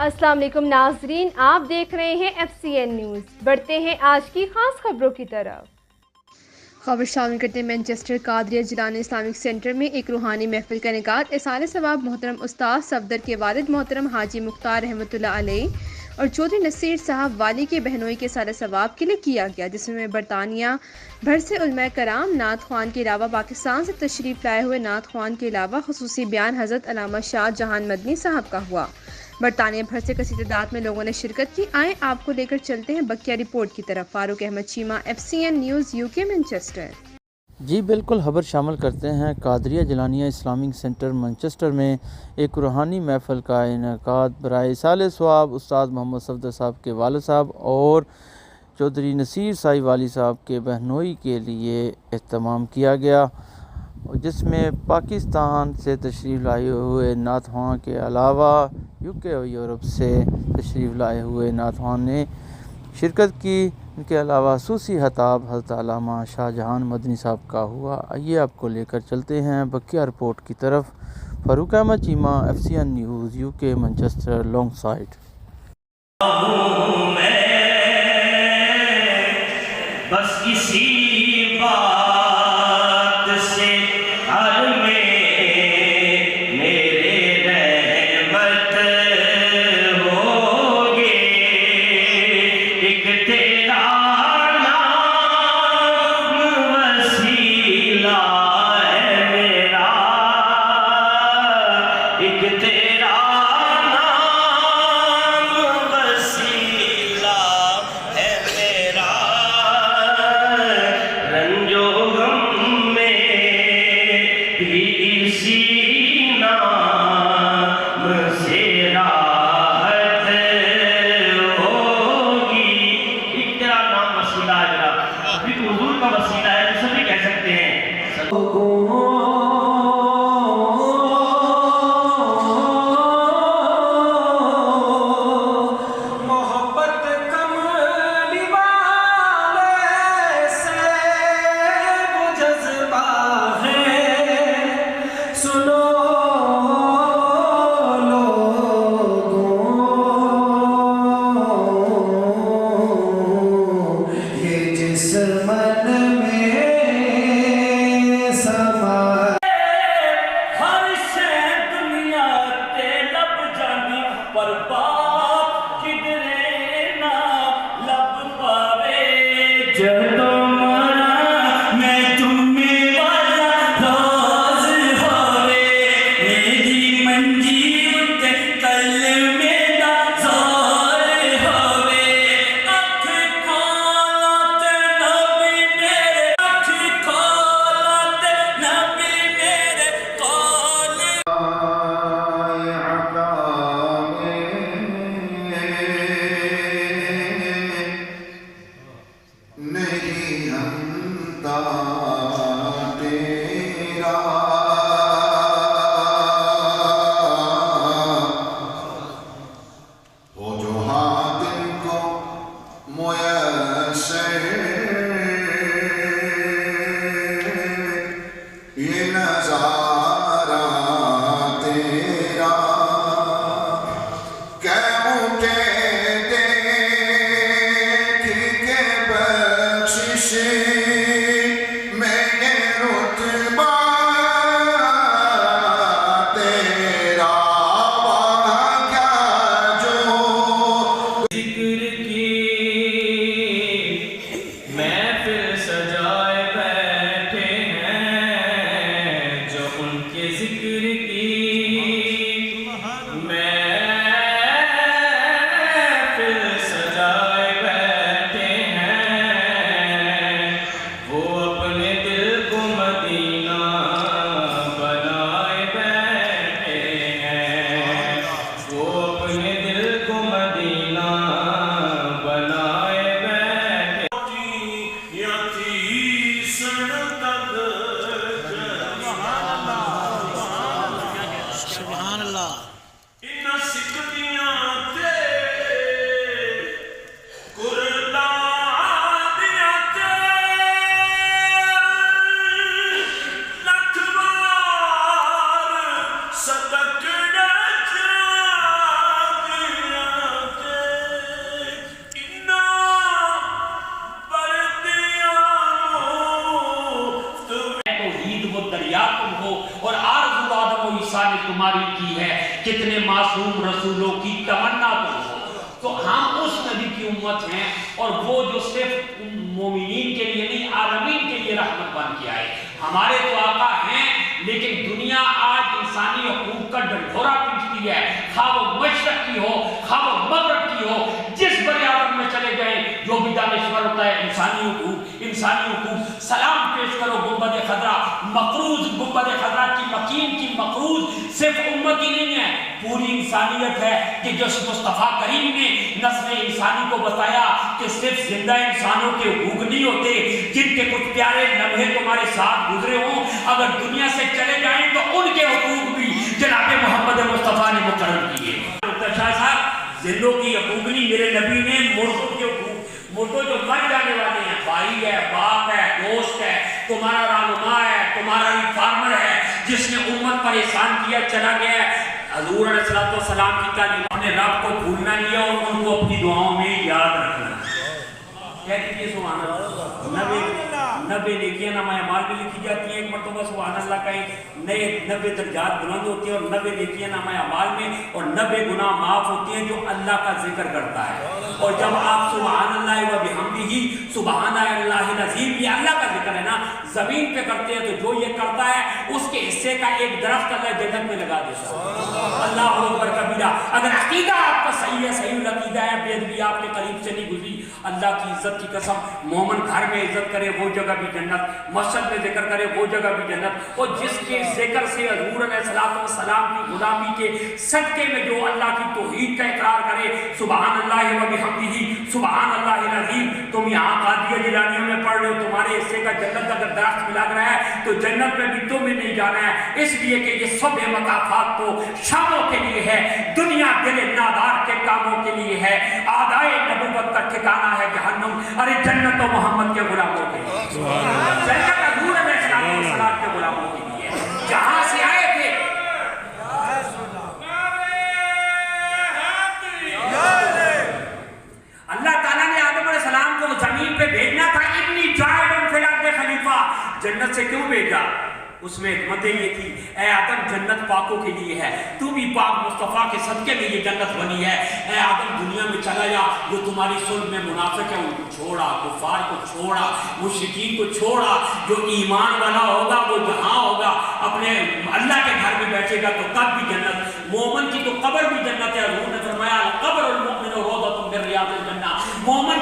अस्सलाम वालेकुम नाजरीन, आप देख रहे हैं FCN न्यूज़। बढ़ते हैं आज की खास खबरों की तरफ। खबर शामिल करते हैं Manchester Qadria Jilani Islamic centre में एक रूहानी महफिल का इनेकाद इसाले सवाब मोहतरम उस्ताद सफदर के वालिद मोहतरम हाजी मुख्तार रहमतुल्लाह अलैह और चौधरी नसीर साहब वाली के बहनोई के इसाले सवाब के लिए किया गया, जिसमें बरतानिया भर से उलमा कराम नात ख्वान के अलावा पाकिस्तान से तशरीफ लाए हुए नात ख्वान के अलावा खुसूसी बयान हज़रत अल्लामा शाह जहान मदनी साहब का हुआ। बरतानिया भर से कसी तादाद में लोगों ने शिरकत की। आए आपको लेकर चलते हैं बकिया रिपोर्ट की तरफ। Farooq Ahmed Cheema, FCN news, UK Manchester. जी बिल्कुल, खबर शामिल करते हैं Qadria Jilania Islamic centre Manchester में एक रूहानी महफिल का इनेकाद बराए साले सवाब उस्ताद मोहम्मद सफदर साहब के वालिद साहब और चौधरी नसीर साई वाली साहब के बहनोई के लिए एहतमाम किया गया, जिसमें पाकिस्तान से तशरीफ़ लाए हुए नात ख्वां के अलावा UK और यूरोप से तशरीफ़ लाए हुए नात ख्वां ने शिरकत की। इनके अलावा खसूसी खिताब हज़रत अल्लामा शाहजहां मदनी साहब का हुआ। आइए आपको लेकर चलते हैं बकिया रिपोर्ट की तरफ। Farooq Ahmed Cheema, FCN news, UK Manchester Longsight. बस इसी बात से हर में मेरे रहमत होगे, एक तेरा नाम वसीला है मेरा, एक तेरा नाम वसीला है मेरा, रंजो गम में भी इसी नाम से राहत होगी, एक तेरा नाम वसीला है मेरा, अभी तो हुजूर का वसीला है तो सभी कह सकते हैं। मोहब्बत कमली वाले से वो जज्बा है, सुनो लोगों, ये जिस मन में समा हर शे दुनिया ते लब जानी, पर बाप किधरे ना लब पावे, जदों मरा मैं तुम्हें वाला राज होवे, मेरी मंजी उते कल मेरा ज़ार होवे, अख खोला ते नबी मेरे, अख खोला ते नबी मेरे कौल नहीं हमता तेरा हो जो हाथ को मुयस्सर, ये नजारा तेरा क्या उठे देख के बख्शिश मैंने रुतबा तेरा वहाँ क्या जो जिक्र की महफिल सजाए बैठे हैं, जो उनके जिक्र की महफिल सजाए बैठे हैं, वो अपने दिल को मदीना बनाए बैठे हैं, वो अपने दिल को मदीना बनाए बैठे। सुभान अल्लाह। मासूम रसूलों की तमन्ना तो हम उस नबी की उम्मत हैं, और वो जो सिर्फ मोमिनीन के लिए नहीं आलमीन के लिए रहमत बन के आए। हमारे तो आका हैं, लेकिन दुनिया आज इंसानी हकूक का ढंढोरा पीटती है, खा वो मशरक की हो, खा वो मगरब की हो, जिस बड़े आदम में चले गए जो भी दानिश्वर होता है इंसानी हुकूक सलाम पेश करो गुंबद खदरा मकरूज, गुंबद खदरा की मकीन की मकरूज सिर्फ उम्मत ही नहीं है, पूरी इंसानियत है कि जो मुस्तफ़ा करीम ने नस्ल इंसानी को बताया कि सिर्फ जिंदा इंसानों के हुकूक नहीं होते, जिनके कुछ प्यारे लम्हे तुम्हारे साथ गुजरे हों, अगर दुनिया से चले जाएं तो उनके हुकूक भी जनाब मोहम्मद मुस्तफ़ा ने मुकर्रर किए। शाह साहब, जिंदों की हुकूक नहीं, मेरे नबी ने मुर्दों के हुकूक, मुर्दों जो मर जाने वाले हैं, भाई है, बाप है, दोस्त है, तुम्हारा रहनुमा है, तुम्हारा रिफॉर्मर है, जिसने उम्मत पर एहसान किया चला गया है। हज़ूर अलैहिस्सलाम की तालीम, अपने रब को भूलना नहीं है और उनको अपनी दुआओं में याद रखना। क्या कीजिए सुभान अल्लाह, 90 नेकियां नामा अमाल में लिखी जाती हैं, एक मरतबा सुभान अल्लाह का नए 90 दर्जात बुलंद होते हैं, और 90 नेकियां नामा अमाल में, और 90 गुनाह माफ होते हैं जो अल्लाह का जिक्र करता है। और जब आप सुभान अल्लाह व बिहम्दिही सुभान अल्लाहिल अज़ीम, ये अल्लाह का जिक्र है ना, जमीन पे करते हैं, तो जो ये करता है उसके हिस्से का एक दरख्त अल्लाह जन्नत में लगा देता है। अल्लाह अकबर कबीरा। अगर अकीदा आपका सही है, सही अकीदा है, बेदबी आपके करीब से नहीं गुजरी, अल्लाह की इज्जत की कसम, मोमन घर में इज्जत करे वो जगह भी जन्नत, मस्जिद में जिक्र करे वो जगह भी जन्नत, और जिसके जिक्र से हज़ूर अलैहिस्सलाम की गुलामी के सदके में जो अल्लाह की तौहीद का इकरार करे, सुभान अल्लाह व बिहम्दिही सुभान अल्लाहिल अज़ीम, तुम यहाँ कादिया जिलानियों में पढ़ रहे हो, तुम्हारे हिस्से का जन्नत का अगर दरख्त भी लग रहा है तो जन्नत में भी तुम्हें नहीं जाना है, इसलिए कि ये सब मकाफात तो शामों के लिए है, दुनिया दिल नादार के कामों के लिए है, आदाए नबूवत का ठिकाना है जहन्नुम, अरे जन्नत तो मोहम्मद के गुलामों के लिए, जन्नत हज़ूर अलैहिस्सलाम के गुलामों के लिए, जहां से आए थे। अल्लाह ताला ने आदम अलैहिस्सलाम को जमीन पे भेजना था, इन्नी जाइलुन फिल अर्दि खलीफा, जन्नत से क्यों भेजा? उसमें हिकमत ये थी, ए आदम जन्नत पाकों के लिए है, तू भी पाक मुस्तफ़ा के सदके में ये जन्नत बनी है, ए आदम दुनिया में चला जा, जो तुम्हारी सुल्ह में मुनाफिक है उनको छोड़ा, कुफार को छोड़ा, मुशरिकीन को छोड़ा, जो ईमान वाला होगा वो जहाँ होगा अपने अल्लाह के घर में बैठेगा तो तब भी जन्नत, मोमन की तो कब्र भी जन्नत है। हज़ूर ने फरमाया कब्रुल मुमिन रौज़तुम मिन रियादिल जन्नह, मोमन